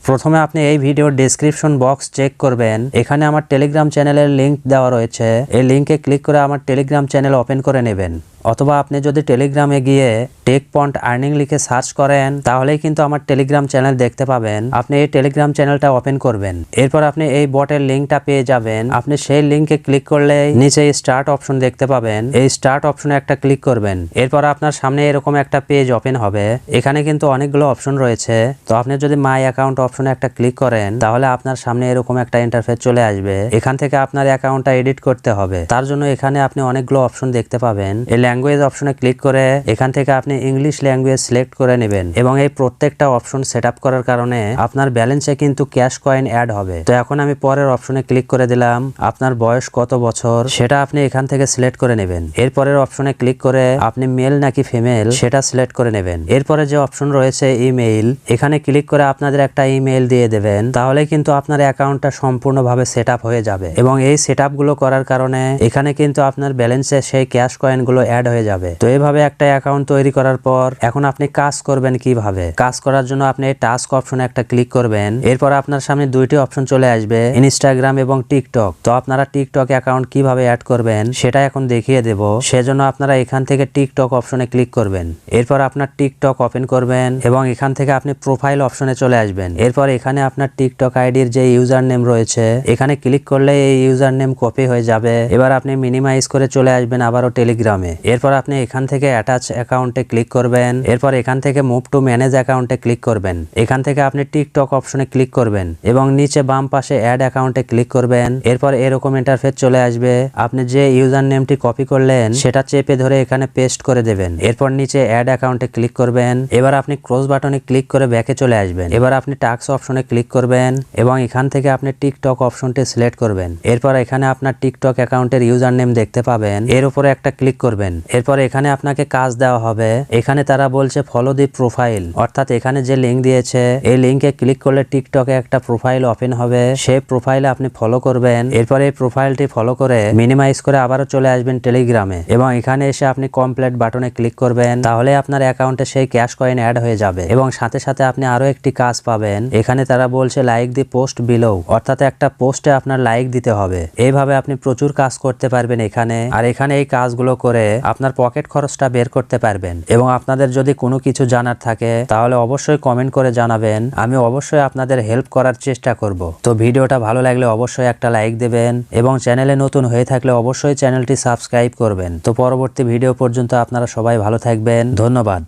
প্রথমে আপনি এই ভিডিওর ডেসক্রিপশন বক্স চেক করবেন, এখানে আমার টেলিগ্রাম চ্যানেলের লিংক দেওয়া রয়েছে। এই লিংকে ক্লিক করে আমার টেলিগ্রাম চ্যানেল ওপেন করে নেবেন। অথবা আপনি যদি টেলিগ্রামে গিয়ে টেক পয়েন্ট আর্নিং লিখে সার্চ করেন তাহলেই কিন্তু আমার টেলিগ্রাম চ্যানেল দেখতে পাবেন। আপনি এই টেলিগ্রাম চ্যানেলটা ওপেন করবেন, এরপর আপনি এই বটের লিঙ্কটা পেয়ে যাবেন। আপনি সেই লিঙ্কে ক্লিক করলে নিচে স্টার্ট অপশন দেখতে পাবেন, এই স্টার্ট অপশনে একটা ক্লিক করবেন। এরপর আপনার সামনে এরকম একটা পেজ ওপেন হবে। এখানে কিন্তু অনেকগুলো অপশন রয়েছে। তো আপনি যদি মাই অ্যাকাউন্ট অপশনে একটা ক্লিক করেন তাহলে আপনার সামনে এরকম একটা ইন্টারফেস চলে আসবে। এখান থেকে আপনার অ্যাকাউন্টটা এডিট করতে হবে। তার জন্য এখানে আপনি অনেকগুলো অপশন দেখতে পাবেন। এই ল্যাঙ্গুয়েজ অপশনে ক্লিক করে এখান থেকে আপনি ইংলিশ ল্যাঙ্গুয়েজ সিলেক্ট করে নেবেন এবং এই প্রত্যেকটা অপশন সেটআপ করার কারণে আপনার ব্যালেন্সে কিন্তু ক্যাশ কয়েন অ্যাড হবে। তো এখন আমি পরের অপশনে ক্লিক করে দিলাম। আপনার বয়স কত বছর সেটা আপনি এখান থেকে সিলেক্ট করে নেবেন। এরপরের অপশনে ক্লিক করে আপনি মেল নাকি ফিমেল সেটা সিলেক্ট করে নেবেন। এরপরে যে অপশন রয়েছে ইমেইল, এখানে ক্লিক করে আপনাদের একটা ইমেইল দিয়ে দেবেন। তাহলে কিন্তু আপনার অ্যাকাউন্টটা সম্পূর্ণভাবে সেটআপ হয়ে যাবে এবং এই সেটআপ গুলো করার কারণে এখানে কিন্তু আপনার ব্যালেন্সে সেই ক্যাশ কয়েন গুলো অ্যাড হয়ে যাবে। তো এইভাবে একটা অ্যাকাউন্ট তৈরি করার পর এখন আপনি কাজ করবেন কিভাবে। কাজ করার জন্য আপনি এই টাস্ক অপশনে একটা ক্লিক করবেন। এরপর আপনার সামনে দুইটি অপশন চলে আসবে, ইনস্টাগ্রাম এবং টিকটক। তো আপনারা টিকটক অ্যাকাউন্ট কিভাবে অ্যাড করবেন সেটা এখন দেখিয়ে দেব। সেজন্য আপনারা এখান থেকে টিকটক অপশনে ক্লিক করবেন। এরপর আপনার টিকটক ওপেন করবেন এবং এখান থেকে আপনি প্রোফাইল অপশনে চলে আসবেন। এরপর এখানে আপনার টিকটক আইডির যে ইউজার নেম রয়েছে এখানে ক্লিক করলে এই ইউজার নেম কপি হয়ে যাবে। এবার আপনি মিনিমাইজ করে চলে আসবেন আবারও টেলিগ্রামে। এরপর আপনি এখান থেকে অ্যাটাচ অ্যাকাউন্টে ক্লিক করবেন। এরপর এখান থেকে মুভ টু ম্যানেজ অ্যাকাউন্টে ক্লিক করবেন। এখান থেকে আপনি টিকটক অপশনে ক্লিক করবেন এবং নিচে বাম পাশে অ্যাড অ্যাকাউন্টে ক্লিক করবেন। এরপর এরকম ইন্টারফেস চলে আসবে। আপনি যে ইউজার নেমটি কপি করলেন সেটা চেপে ধরে এখানে পেস্ট করে দেবেন। এরপর নিচে অ্যাড অ্যাকাউন্টে ক্লিক করবেন। এবার আপনি ক্রস বাটনে ক্লিক করে ব্যাকে চলে আসবেন। এবার আপনি টাস্ক অপশনে ক্লিক করবেন এবং এখান থেকে আপনি টিকটক অপশনটি সিলেক্ট করবেন। এরপর এখানে আপনার টিকটক অ্যাকাউন্টের ইউজার নেম দেখতে পাবেন, এর উপরে একটা ক্লিক করবেন। এরপর এখানে আপনাকে কাজ দেওয়া হবে। এখানে তারা বলছে ফলো দি প্রোফাইল, অর্থাৎ এখানে যে লিঙ্ক দিয়েছে এই লিঙ্কে ক্লিক করলে টিকটকে একটা প্রোফাইল ওপেন হবে। সেই প্রোফাইলে আপনি ফলো করবেন। এরপর এই প্রোফাইলটি ফলো করে মিনিমাইজ করে আবারও চলে আসবেন টেলিগ্রামে এবং এখানে এসে আপনি কমপ্লিট বাটনে ক্লিক করবেন। তাহলে আপনার অ্যাকাউন্টে সেই ক্যাশ কয়েন অ্যাড হয়ে যাবে এবং সাথে সাথে আপনি আরো একটি কাজ পাবেন। এখানে তারা বলছে লাইক দি পোস্ট বিলো, অর্থাৎ একটা পোস্টে আপনার লাইক দিতে হবে। এইভাবে আপনি প্রচুর কাজ করতে পারবেন এখানে। আর এখানে এই কাজগুলো করে আপনার পকেট খরচটা বের করতে পারবেন। এবং আপনাদের যদি কোনো কিছু জানার থাকে তাহলে অবশ্যই কমেন্ট করে জানাবেন, আমি অবশ্যই আপনাদের হেল্প করার চেষ্টা করব। তো ভিডিওটা ভালো লাগলে অবশ্যই একটা লাইক দেবেন এবং চ্যানেলে নতুন হয়ে থাকলে অবশ্যই চ্যানেলটি সাবস্ক্রাইব করবেন। তো পরবর্তী ভিডিও পর্যন্ত আপনারা সবাই ভালো থাকবেন। ধন্যবাদ।